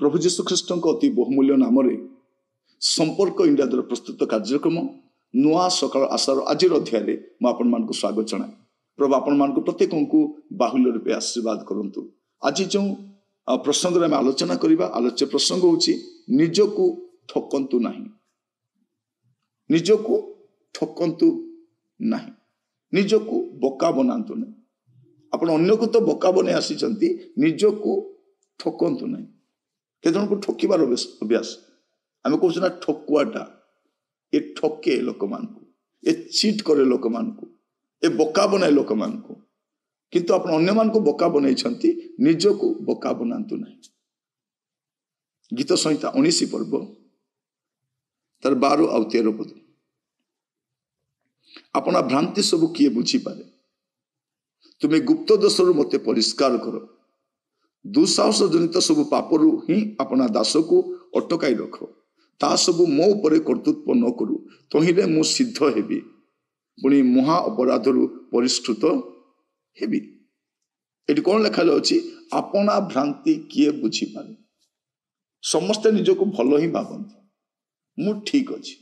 प्रभु जीशु ख्रीष्ट अति बहुमूल्य नाम संपर्क इंडिया द्वारा प्रस्तुत कार्यक्रम नुआ सकाळ आशार आज अध्याय मुझे स्वागत जनाए। प्रभु आपण मान प्रत्येक को बाहुल्य रूपे आशीर्वाद करंतु। आज जो प्रसंग में आलोचना करवा आलोच्य प्रसंग होची निजको ठकंतु नहीं, निजको ठकंतु नहीं, निजको बोका बनातु नहीं। आपण अन्य को तो बोका बने आसी निजको ठकंतु नहीं। केजन को ठकिबार अभ्यास आम कौन ना ठकुआटा ये ठके लोक मान ये चीट करे लोक मान ये बोका बनाए लोक मान किंतु आप अन्य मान को बोका बनई निज को बोका बनातु नहीं। गीत संहिता 19 पर्व तार 12 और 13 पद अपना भ्रांति सब किए बुझीपारे तुम्हें गुप्त दोषरु मते परिष्कार कर दुस्साहस जनित सब पापरु ही अपना दास को अटकाई रख ता सब मो उपरे कर्तृत्व न करू तहिरे मु सिद्ध हेबी पुणी महा अपराधरु परिष्कृत हेबी। ये कौन लिखा जाउछि अपना भ्रांति किए बुझी पारे। समस्ते निजको भल ही भावती मु ठीक अच्छी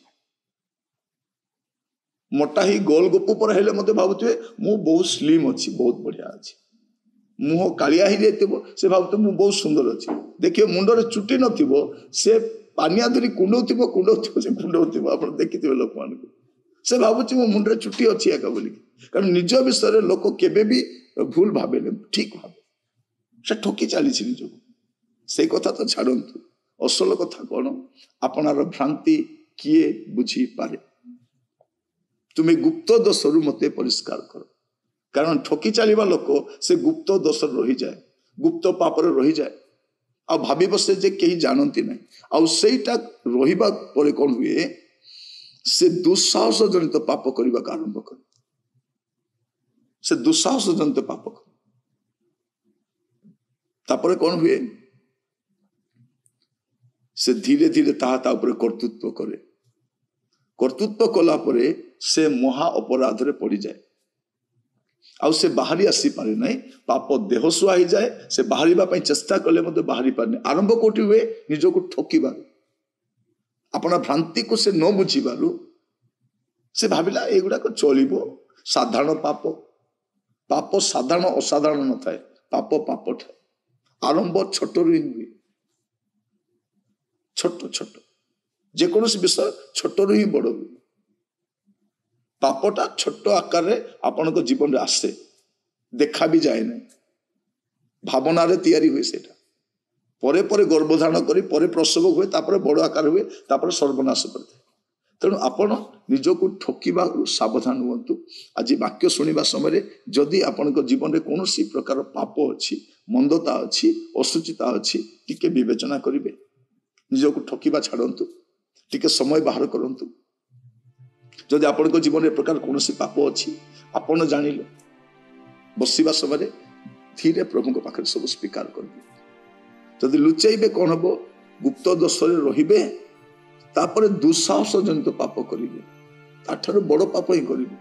मोटा ही गोल गोप पर हेले मते भावुथे मु बहुत स्लिम अच्छी बहुत बढ़िया अच्छी मुह कालिया ही जाइथिबो से भावते मु बहुत सुंदर अच्छी। देखिए मुंडरे चुटी नथिबो से पानिया धरी कुंडौथिबो से कुंडौथिबो आपण देखिथिबे लोक मान से भावुछि मो मुंडरे चुटी अच्छी एका बोली कारण निज विषय लोक केबे भी भूल भाबेले ठीक भाबे से ठकी चली निज से कथा तो छाड़ंतु। असल कथा कौन आपनार भ्रांति किए बुझी पारे तुम्हें गुप्त दोषरु मते परिष्कार कर कारण ठकी चलवा लोक से गुप्त दोष रही जाए गुप्त पापर रही जाए आ भावी बसे जे कहीं जानती ना आईटा रहा पर कौन हुए से दुस्साहस जनित पाप करने का आरंभ कर से दुस्साहस जनित पाप कर कौन हुए से धीरे धीरे ता ऊपर कर्तृत्व करे कर्तृत्व कला परे से महा अपराध रे पड़ जाए आउ से बाहरी आसी पारे नहीं पाप देह सुआ ही जाए से बाहर चेष्टा कले बाहरी पारे आरंभ कोटि हुए निज को ठकिबार अपना भ्रांति को से न बुझीबार से भाविला एगुड़ाक चलो साधारण पाप पाप साधारण असाधारण न थाए पाप पाप ठाए आरंभ छोट ही हुए छोट छोट जेकोसी विषय छोट ही बड़ हुए पापटा छोट आकार आपण को जीवन आसे देखा भी जाए ना भावना रे तैयारी हुए सेटा परे परे गर्भधारण करी परे प्रसव हुए तापर बड़ आकार हुए तापर सर्वनाश करते तेणु आपण निज को ठकिबा सावधान हुंतु। आज वाक्य शुणा समय जदि आपण जीवन में कौन प्रकार पाप अच्छी मंदता अच्छी असुचिता अच्छी टिके विवेचना करेंगे निज को ठकिबा छाड़तु टिके समय बाहर करंतु। जदि आपण जीवन में प्रकार कौन पाप अच्छी आपण जानिले बसवा समय धीरे प्रभु के पाखे सब स्वीकार करेंगे जदि लुचाइबे कौन हम गुप्त दोष रे तापर दुस्साहस जनित पाप करेंगे ताठार बड़ पाप ही करेंगे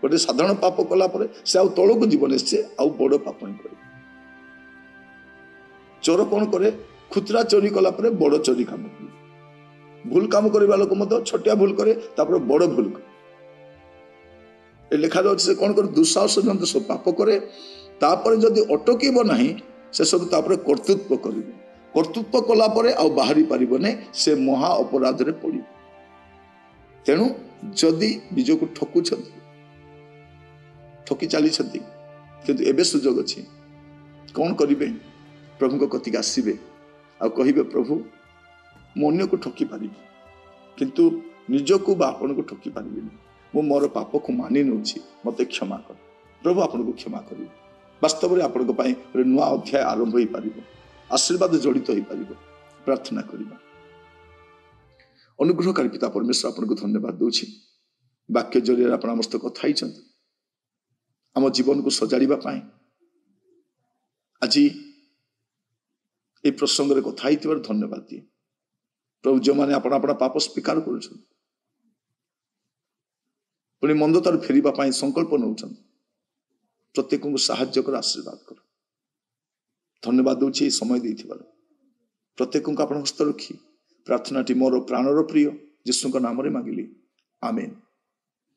गोटे साधारण पाप कला से आउ तौक जीवन से आउ बड़ पाप ही करे। चोर कौन करे खुचरा चोरी कला बड़ चोरी काम करे भूल काम करवा लोक छोटिया भूल करे तापर बड़ भूल करे लिखा जाए कौन कर दुस्साहस जनित सब पाप करे तापर जदि अटकीब नहीं से सब तापर कर्तृत्व करेंगे कर्तृत्व कला परे आउ बाहरी पारिबने से महा अपराध रे पड़ी। तेणु जदि निज को ठकुछंती ठकी चली କିନ୍ତୁ ଏବେ ସୁଯୋଗ ଅଛି। କ'ଣ କରିବେ? ପ୍ରଭୁଙ୍କ କତିକି ଆସିବେ ଆଉ କହିବେ, ପ୍ରଭୁ ମୁଁ ଅନ୍ୟକୁ ଠକି ପାରିବି କିନ୍ତୁ ନିଜକୁ ବା ଆପଣଙ୍କୁ ଠକି ପାରିବିନି। ମୁଁ ମୋର ପାପକୁ ମାନି ନେଉଛି, ମୋତେ କ୍ଷମା କର। ପ୍ରଭୁ ଆପଣଙ୍କୁ କ୍ଷମା କରିବେ। ବାସ୍ତବରେ ଆପଣଙ୍କ ପାଇଁ ଗୋଟେ ନୂଆ ଅଧ୍ୟାୟ ଆରମ୍ଭ ହୋଇପାରିବ, ଆଶୀର୍ବାଦ ଜଡ଼ିତ ହୋଇପାରିବ। ପ୍ରାର୍ଥନା କରିବା। ଅନୁଗ୍ରହକାରୀ ପିତା ପରମେଶ୍ୱର, ଆପଣଙ୍କୁ ଧନ୍ୟବାଦ ଦେଉଛି। ବାକ୍ୟ ଜରିଆରେ ଆପଣ ଆମ ସହିତ କଥା ହେଇଛନ୍ତି, ଆମ ଜୀବନକୁ ସଜାଡ଼ିବା ପାଇଁ। ଆଜି এই ପ୍ରସଙ୍ଗରେ କଥା ହେଇଥିବାରୁ ଧନ୍ୟବାଦ ଦିଏ। ପ୍ରଭୁ, ଯେଉଁମାନେ ଆପଣ ପାପ ସ୍ୱୀକାର କରୁଛନ୍ତି, ପୁଣି ମନ୍ଦତାରୁ ଫେରିବା ପାଇଁ ସଂକଳ୍ପ ନେଉଛନ୍ତି, ପ୍ରତ୍ୟେକଙ୍କୁ ସାହାଯ୍ୟ କର, ଆଶୀର୍ବାଦ କର। ଧନ୍ୟବାଦ ଦେଉଛି ଏହି ସମୟ ଦେଇଥିବାରୁ। ପ୍ରତ୍ୟେକଙ୍କୁ ଆପଣ ହସ୍ତ ରଖି ପ୍ରାର୍ଥନାଟି ମୋର ପ୍ରାଣର ପ୍ରିୟ ଯୀଶୁଙ୍କ ନାମରେ ମାଗିଲି, ଆମେନ୍।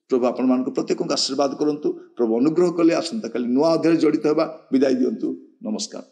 ପ୍ରଭୁ ଆପଣମାନଙ୍କୁ ପ୍ରତ୍ୟେକଙ୍କୁ ଆଶୀର୍ବାଦ କରନ୍ତୁ। ପ୍ରଭୁ ଅନୁଗ୍ରହ କଲେ ଆସନ୍ତାକାଲି ନୂଆ ଅଧ୍ୟାୟରେ ଜଡ଼ିତ ହେବା। ବିଦାୟ ଦିଅନ୍ତୁ। ନମସ୍କାର।